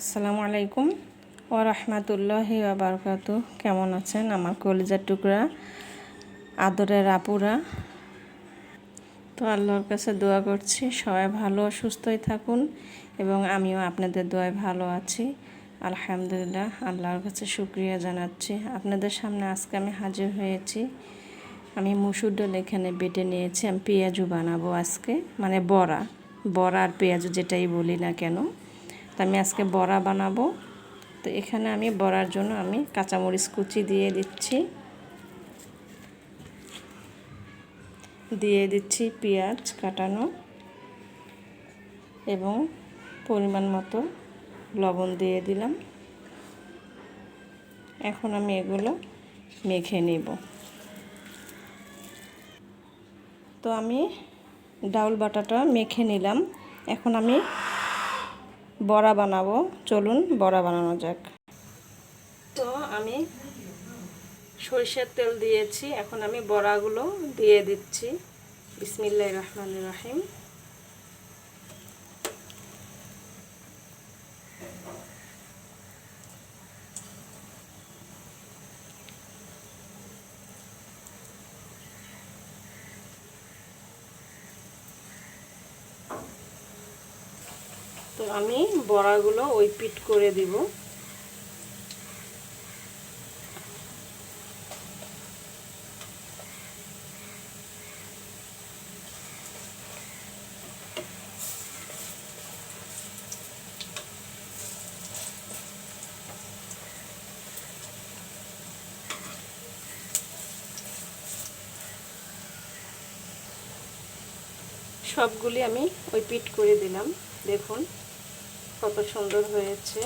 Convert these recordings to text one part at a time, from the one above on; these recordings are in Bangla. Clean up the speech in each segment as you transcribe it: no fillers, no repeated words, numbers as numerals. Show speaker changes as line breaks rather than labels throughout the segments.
আসসালামু আলাইকুম ওয়া রাহমাতুল্লাহি ওয়া বারাকাতুহু। কেমন আছেন আমার কলিজার টুকরা আদরের আপুরা? তো আল্লাহর কাছে দোয়া করছি সবাই ভালো সুস্থই থাকুন এবং আমিও আপনাদের দোয়ায় ভালো আছি আলহামদুলিল্লাহ। আল্লাহর কাছে শুকরিয়া জানাচ্ছি। আপনাদের সামনে আজকে আমি হাজির হয়েছি। আমি মসুর ডাল এখানে বেটে নিয়েছি। আমি পেঁয়াজু বানাবো আজকে, মানে বড়া আর পেঁয়াজু যেটাই বলি না কেন। তো আমি আজকে বড়া বানাবো। তো এখানে আমি বড়ার জন্য আমি কাঁচামরিচ কুচি দিয়ে দিচ্ছি পেঁয়াজ কাটানো এবং পরিমাণ মতো লবণ দিয়ে দিলাম। এখন আমি এগুলো মেখে নেব। তো আমি ডাউল বাটাটা মেখে নিলাম। এখন আমি বড়া বানাবো। চলুন বড়া বানানো যাক। তো আমি সরিষার তেল দিয়েছি। এখন আমি বড়াগুলো দিয়ে দিচ্ছি। বিসমিল্লাহির রহমানির রহিম। তো আমি বড়াগুলো ওই পিট করে দিব। সবগুলি আমি ওই পিট করে দিলাম। দেখুন কত সুন্দর হয়েছে।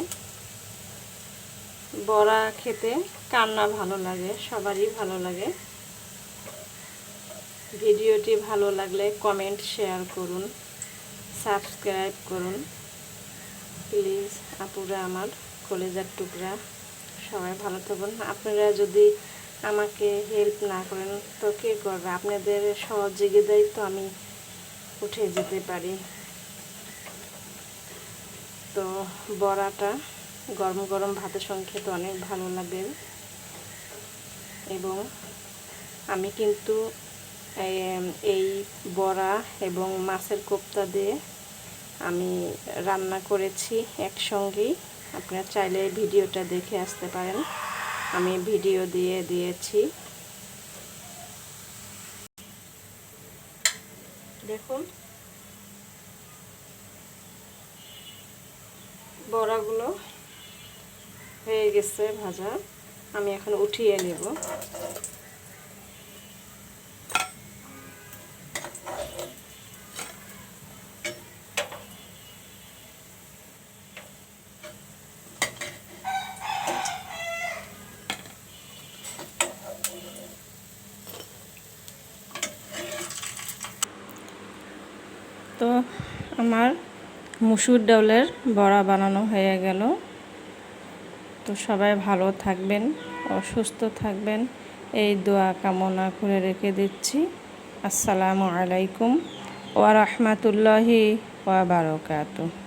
বড়া খেতে কার না ভালো লাগে, সবারই ভালো লাগে। ভিডিওটি ভালো লাগলে কমেন্ট শেয়ার করুন, সাবস্ক্রাইব করুন প্লিজ। আপুরা আমার কলিজার টুকরা সবাই ভালো থাকুন। আপনারা যদি আমাকে হেল্প না করেন তো কে করবে? আপনাদের সহযোগিতায় তো আমি উঠে যেতে পারি। তো বড়াটা গরম গরম ভাতের সঙ্গে খেতে অনেক ভালো লাগে। এবং আমি কিন্তু এই বড়া এবং মাছের কোপ্তা দিয়ে আমি রান্না করেছি একসঙ্গেই। আপনারা চাইলে ভিডিওটা দেখে আসতে পারেন, আমি ভিডিও দিয়ে দিয়েছি। দেখুন বড়াগুলো হয়ে গেছে ভাজা। আমি এখন উঠিয়ে নেব। তো আমার মসুর ডালের বড়া বানানো হয়ে গেল। তো সবাই ভালো থাকবেন, অসুস্থ থাকবেন এই দোয়া কামনা করে রেখে দিচ্ছি। আসসালামু আলাইকুম ওয়া রাহমাতুল্লাহি ওয়া বারাকাতুহু।